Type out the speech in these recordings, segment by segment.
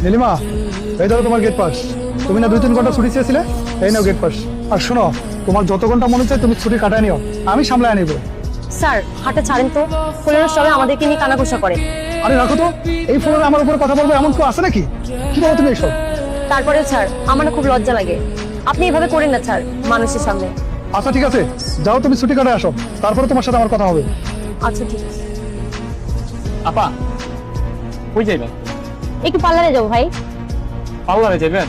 নীলিমা, এই ধরো তোমার গেট পাস। তুমি না 2-3 ঘন্টা ছুটি চেয়েছিলে, এই নাও গেট পাস। আর শোনো, তোমার যত ঘন্টা মনে চায় তুমি ছুটি কাটায় নিও, আমি সামলায় নিব। স্যার হাঁটা ছাড়েন তো, ফুলের সবাই আমাদেরকে নিয়ে কানাঘুষা করে। আরে রাখো তো, এই ফোনে আমার উপরে কথা বলবো এমন কেউ আছে নাকি? কি বলো তুমি এইসব? তারপরে স্যার আমার না খুব লজ্জা লাগে, আপনি এভাবে করেন না স্যার মানুষের সামনে। আচ্ছা ঠিক আছে, যাও তুমি ছুটি কাটায় আসো, তারপরে তোমার সাথে আমার কথা হবে। আচ্ছা ঠিক আছে। আপা কই যাইবেন? একটু পার্লারে যাবো ভাই। পার্লারে যাবেন?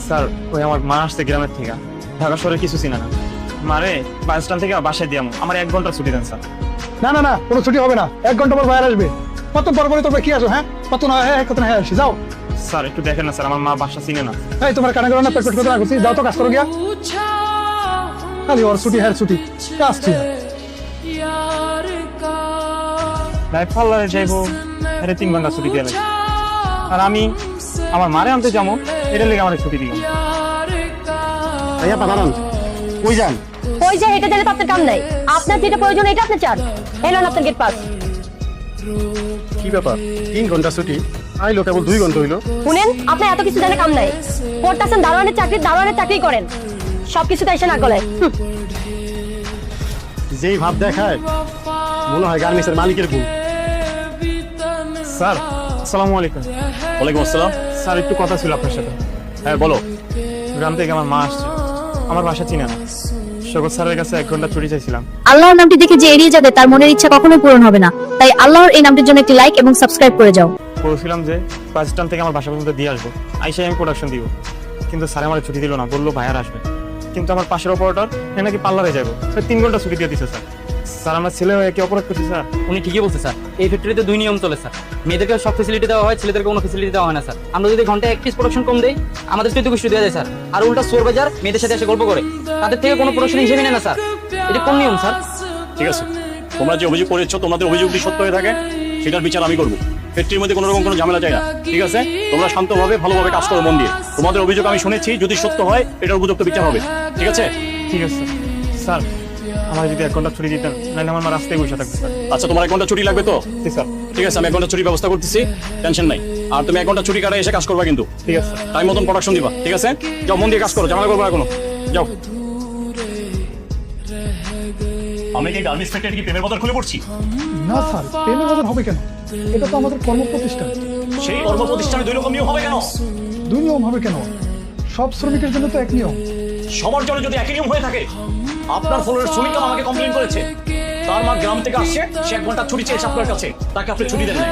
স্যার ওই আমার মা আসছে গ্রামের থেকে, ঢাকা শহরে কিছু চিনা না। মারে বাস স্ট্যান্ড থেকে বাসায় দিয়াম, আমার 1 ঘন্টা ছুটি দেন স্যার। না না না, কোনো ছুটি হবে না, 1 ঘন্টা পর বাইরে আসবে। কত পর পরে তোমরা কি আসো? হ্যাঁ কত না, হ্যাঁ কত না, হ্যাঁ আসি, যাও। স্যার একটু দেখেন না স্যার, আমার মা বাসা চিনে না। এই তোমার কানে করো না, পেট কথা করছি, যাও তো কাজ করো গিয়া। খালি ওর ছুটি, হ্যাঁ ছুটি, কাজ ঠিক। নাই পার্লারে যাইবো, 3 ঘন্টা ছুটি দিয়ে লাগবে। আর আমি আমার মারে আনতে যাবো, এটা লেগে আমার ছুটি দিলাম। ভাইয়া পাঠান কই যান? ওই যে হেঁটে দিলে তো আপনার কাম নাই, আপনার যেটা প্রয়োজন এটা আপনি চান, এলেন আপনার গেট পাস। কি ব্যাপার, 3 ঘন্টা ছুটি আইলো, কেবল 2 ঘন্টা হইলো। শুনেন, আপনার এত কিছু জানে কাম নাই, পড়তেছেন দারোয়ানের চাকরি করেন, সবকিছুতে এসে না গলায়। যেই ভাব দেখায় মনে হয় গার্মেন্টসের মালিকের গুণ। স্যার আসসালামু আলাইকুম। ওয়ালাইকুম আসসালাম। স্যার একটু কথা ছিল আপনার সাথে। হ্যাঁ বলো। গ্রাম থেকে আমার মা আসছে, আমার বাসা চিনে না। শকত স্যারের কাছে 1 ঘন্টা ছুটি চাইছিলাম। আল্লাহর নামটি দেখে যে এড়িয়ে যাবে তার মনের ইচ্ছা কখনোই পূরণ হবে না। তাই আল্লাহর এই নামটির জন্য একটি লাইক এবং সাবস্ক্রাইব করে যাও। বলছিলাম যে বাস স্ট্যান্ড থেকে আমার বাসা পর্যন্ত দিয়ে আসবো, আইসাই আমি প্রোডাকশন দিব। কিন্তু স্যার আমার ছুটি দিল না, বললো ভাইয়ার আসবে। কিন্তু আমার পাশের অপারেটর নাকি পার্লারে যাবো, স্যার 3 ঘন্টা ছুটি দিয়ে দিচ্ছে স্যার। স্যার আমার ছেলে হয়ে কি অপরাধ করছি স্যার? উনি ঠিকই বলছে স্যার, এই ফ্যাক্টরিতে 2 নিয়ম চলে স্যার। মেয়েদেরকে সব ফ্যাসিলিটি দেওয়া হয়, ছেলেদেরকে কোনো ফ্যাসিলিটি দেওয়া হয় না স্যার। আমরা যদি ঘন্টায় 1 পিস প্রোডাকশন কম দেই, আমাদের 34 দেওয়া যায় স্যার। আর উল্টা চোর বাজার মেয়েদের সাথে এসে গল্প করে, তাদের থেকে কোনো প্রোডাকশন হিসেবে নেয় না স্যার। এটা কোন নিয়ম স্যার? ঠিক আছে, তোমরা যে অভিযোগ করেছো, তোমাদের অভিযোগ যদি সত্য হয়ে থাকে সেটার বিচার আমি করবো। ফ্যাক্টরির মধ্যে কোনো রকম কোনো ঝামেলা চাই না, ঠিক আছে? তোমরা শান্তভাবে ভালোভাবে কাজ করো, মন দিয়ে। তোমাদের অভিযোগ আমি শুনেছি, যদি সত্য হয় এটার উপযুক্ত বিচার হবে, ঠিক আছে? ঠিক আছে স্যার, আমার যদি 1 ঘন্টা ছুটি দিতেন, নাহলে আমার মা রাস্তায় বসে থাকবে স্যার। আচ্ছা, তোমার 1 ঘন্টা ছুটি লাগবে তো? ঠিক স্যার। ঠিক আছে, আমি 1 ঘন্টা ছুটির ব্যবস্থা করতেছি, টেনশন নাই। আর তুমি 1 ঘন্টা ছুটি কাটায় এসে কাজ করবা কিন্তু, ঠিক আছে টাইম মতন প্রোডাকশন দিবা, ঠিক আছে? যাও, মন দিয়ে কাজ করো, ঝামেলা করবো না কোনো। যাও। আমি কি গার্মেন্টস ফ্যাক্টরি কি প্রেমের বদল খুলে পড়ছি? না স্যার, প্রেমের বাজার হবে কেন? এটা তো আমাদের কর্ম প্রতিষ্ঠান। সেই কর্ম প্রতিষ্ঠানে 2 রকম নিয়ম হবে কেন? 2 নিয়ম হবে কেন? সব শ্রমিকের জন্য তো এক নিয়ম। সবার জন্য যদি একই নিয়ম হয়ে থাকে, আপনার ফ্লোরের শ্রমিক আমাকে কমপ্লেইন করেছে, তার মা গ্রাম থেকে আসছে, সে 1 ঘন্টা ছুটি চেয়েছে আপনার কাছে, তাকে আপনি ছুটি দেন নাই।